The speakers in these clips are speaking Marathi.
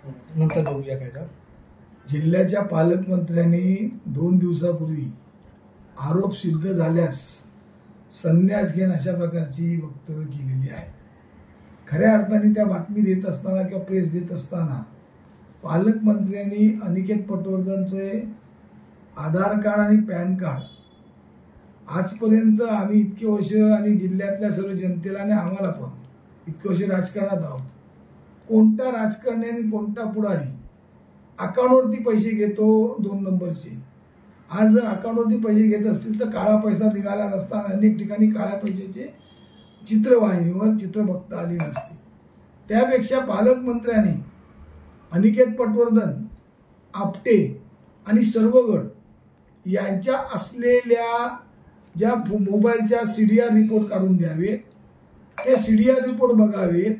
नंतर बघूया कायदा. जिल्ह्याच्या पालकमंत्र्यांनी 2 दिवसापूर्वी आरोप सिद्ध झाल्यास संन्यास घेईन अशा प्रकारची वक्तव्य केलेली आहे. खऱ्या अर्थाने त्या बातमी देत असताना किंवा प्रेस देत असताना पालकमंत्र्यांनी अनिकेत पटवर्धनचे आधार कार्ड आणि पॅन कार्ड आजपर्यंत आम्ही इतके वर्ष आणि जिल्ह्यातल्या सर्व जनतेला आणि आम्हाला पण इतके वर्ष राजकारणात आहोत, कोणता राजकारणी आणि कोणता पुढारी अकाउंटवरती पैसे घेतो 2 नंबरचे. आज जर अकाउंटवरती पैसे घेत असतील तर काळा पैसा निघाला नसता. अनेक ठिकाणी काळ्या पैशाचे चित्रवाहिनीवर चित्र बघता आली नसती. त्यापेक्षा पालकमंत्र्यांनी अनिकेत पटवर्धन, आपटे आणि सर्वगड यांच्या असलेल्या ज्या मोबाईलच्या CDR रिपोर्ट काढून द्यावे. ते CDR रिपोर्ट बघावेत.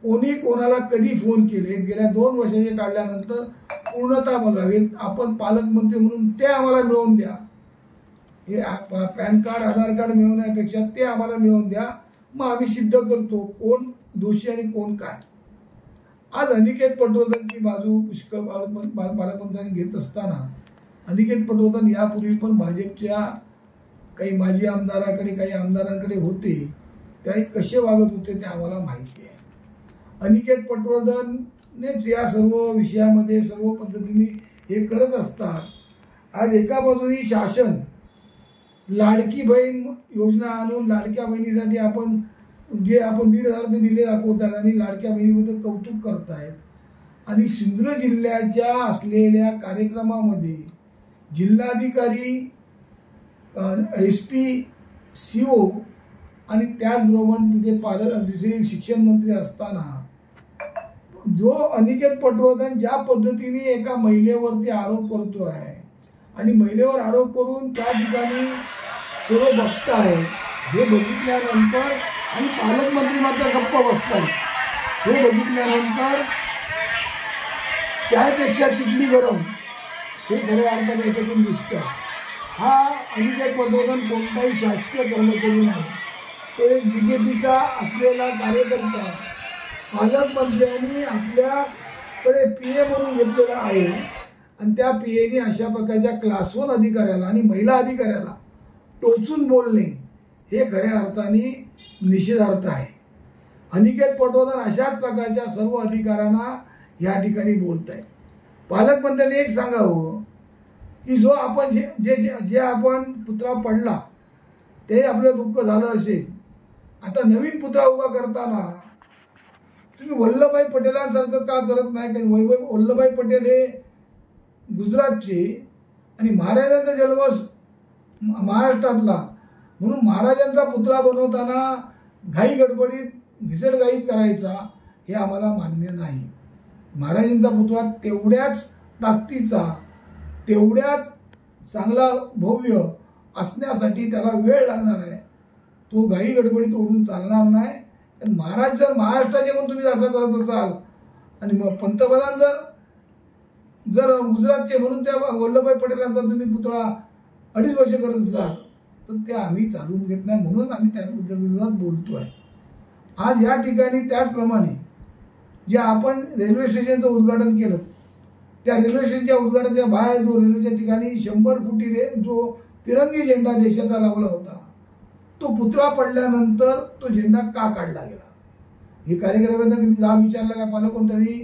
कोणी कोणाला कधी फोन केले गेल्या 2 वर्षाचे काढल्यानंतर पूर्णता बघावेत. आपण पालकमंत्री म्हणून ते आम्हाला मिळवून द्या. हे पॅन कार्ड आधार कार्ड मिळवण्यापेक्षा ते आम्हाला मिळवून द्या, मग आम्ही सिद्ध करतो कोण दोषी आणि कोण काय. आज अनिकेत पटवर्धनची बाजू पुष्कळ पालकमंत्र्यांनी घेत असताना अनिकेत पटवर्धन यापूर्वी पण भाजपच्या काही माजी आमदाराकडे काही आमदारांकडे होते, त्याही कसे वागत होते ते आम्हाला माहिती आहे. अनिकेत पटवर्धननेच या सर्व विषयामध्ये सर्व पद्धतीने हे करत असतात. आज एका बाजूनी शासन लाडकी बहीण योजना आणून लाडक्या बहिणीसाठी आपण 1,500 रुपये दिले दाखवतात आणि लाडक्या बहिणीबद्दल कौतुक करतायत. आणि सिंधुदुर्ग जिल्ह्याच्या असलेल्या कार्यक्रमामध्ये जिल्हाधिकारी, SP, CO आणि त्याचबरोबर तिथे शिक्षण मंत्री असताना जो अनिकेत पटवर्धन ज्या पद्धतीने एका महिलेवरती आरोप करतो आहे आणि महिलेवर आरोप करून त्या ठिकाणी सर्व बघताय, हे बघितल्यानंतर आणि पालकमंत्री मात्र गप्प बसतायत. हे बघितल्यानंतर चायपेक्षा किटली गरम हे खऱ्या अर्थाने याच्यातून दिसतं. हा अनिकेत पटवर्धन कोणताही शासकीय कर्मचारी नाही, तो एक BJPचा असलेला कार्यकर्ता. पालकमंत्र्यांनी आपल्याकडे PA म्हणून घेतलेला आहे आणि त्या PAने अशा प्रकारच्या क्लास 1 अधिकाऱ्याला आणि महिला अधिकाऱ्याला टोचून बोलणे हे खऱ्या अर्थाने निषेधार्थ आहे. अनिकेत पटवर्धन अशाच प्रकारच्या सर्व अधिकाऱ्यांना या ठिकाणी बोलत आहे. पालकमंत्र्यांनी एक सांगावं की जो आपण जे आपण पुतळा पडला ते आपलं दुःख झालं असेल, आता नवीन पुतळा उभा करताना तुम्ही वल्लभभाई पटेलांसारखं का करत नाही? कारण वल्लभभाई पटेल हे गुजरातचे आणि महाराजांचा जन्म महाराष्ट्रातला, म्हणून महाराजांचा पुतळा बनवताना घाई गडबडीत घिसडघाईत करायचा हे आम्हाला मान्य नाही. महाराजांचा पुतळा तेवढ्याच ताकदीचा, तेवढ्याच चांगला भव्य असण्यासाठी त्याला वेळ लागणार आहे. तो घाई गडबडीत ओढून चालणार नाही. महाराज जर महाराष्ट्राचे पण तुम्ही असं करत असाल आणि मग पंतप्रधान जर गुजरातचे म्हणून त्या वल्लभभाई पटेलांचा तुम्ही पुतळा 2.5 वर्ष करत असाल तर ते आम्ही चालवून घेत नाही, म्हणून आम्ही त्या विरोधात बोलतोय. आज या ठिकाणी त्याचप्रमाणे जे आपण रेल्वे स्टेशनचं उद्घाटन केलं, त्या रेल्वे स्टेशनच्या उद्घाटनाच्या बाहेर जो रेल्वेच्या ठिकाणी 100 फुटी जो तिरंगी झेंडा देशाचा लावला होता, तो पुतळा पडल्यानंतर तो झेंडा का काढला गेला? हे कार्यकर्त्यांना किती जाब विचारला का पालकमंत्र्यांनी?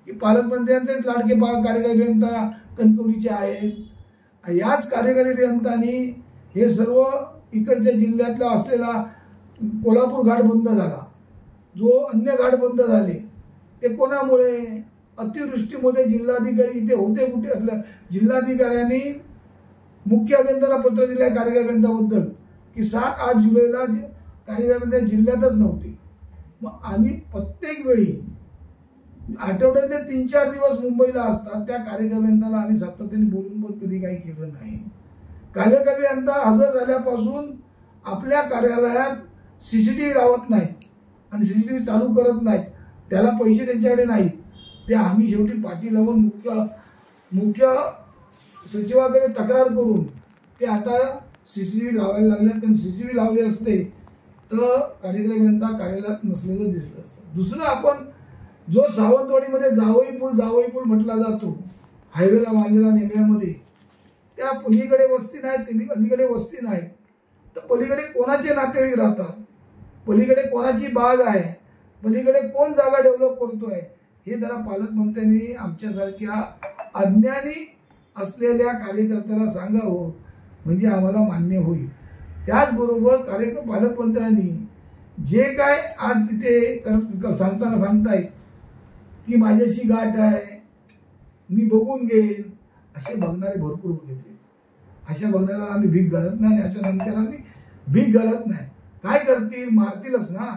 की पालकमंत्र्यांचेच लाडके कार्यकारी अभियंता कणकवलीचे आहेत. याच कार्यकारी अभियंत्यांनी हे सर्व इकडच्या जिल्ह्यातला असलेला कोल्हापूर घाट बंद झाला, जो अन्य घाट बंद झाले ते कोणामुळे? अतिवृष्टीमध्ये जिल्हाधिकारी इथे होते कुठे? आपल्या जिल्हाधिकाऱ्यांनी मुख्य अभियंत्याला पत्र दिले कार्यकारी अभियंत्याबद्दल की 7-8 जुलैला कार्यकारी अभियंता जिल्ह्यातच नव्हते. मग आम्ही प्रत्येक वेळी आठवड्यातले 3-4 दिवस मुंबईला असतात, त्या कार्यकारी अभियंत्याला आम्ही सातत्याने बोलून पण कधी काही केलं नाही. कार्यकारी अभियंता हजर झाल्यापासून आपल्या कार्यालयात CCTV लावत नाहीत आणि CCTV चालू करत नाहीत. त्याला पैसे त्यांच्याकडे नाहीत. ते आम्ही शेवटी पाठी लावून मुख्य सचिवाकडे तक्रार करून ते आता CCTV लावायला लागले. त्यांनी CCTV लावले असते तर कार्यकारी अभियंता कार्यालयात नसलेलं दिसलं असतं. दुसरं, आपण जो सावंतवाडीमध्ये जावई पूल म्हटला जातो, हायवेला बांधलेला नेमल्यामध्ये, त्या पलीकडे वस्ती नाही, अलीकडे वस्ती नाही, तर पलीकडे कोणाचे नातेवाईक राहतात, पलीकडे कोणाची बाग आहे, पलीकडे कोण जागा डेव्हलप करतोय, हे जरा पालकमंत्र्यांनी आमच्यासारख्या अज्ञानी असलेल्या कार्यकर्त्याला सांगावं, म्हणजे आम्हाला मान्य होईल. त्याचबरोबर पालकमंत्र्यांनी जे काय आज तिथे सांगताना सांगतायत की माझ्याशी गाठ आहे, मी बघून घेईन, असे बघणारे भरपूर बघितले. अशा बघणाऱ्याला आम्ही भीक घालत नाही आणि अशा नंतर आम्ही भीक घालत नाही. काय करतील, मारतीलच ना.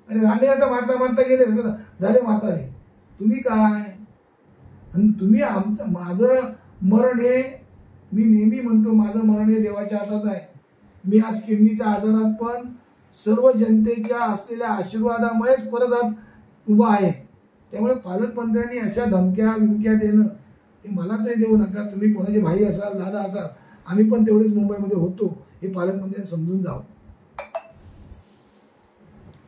अरे राणे आता मारता मारता गेले, झाले म्हातारे, तुम्ही काय. आणि तुम्ही माझं मरण हे, मी नेहमी म्हणतो माझं मरण हे देवाच्या हातात आहे. मी आज किडनीच्या आजारात पण सर्व जनतेच्या असलेल्या आशीर्वादामुळेच परत आज उभा आहे. त्यामुळे पालकमंत्र्यांनी अशा धमक्या विमक्या देणं हे मला तरी देऊ नका. तुम्ही कोणाचे भाई असाल, दादा असाल, आम्ही पण तेवढेच मुंबईमध्ये होतो, हे पालकमंत्र्यांनी समजून जावं.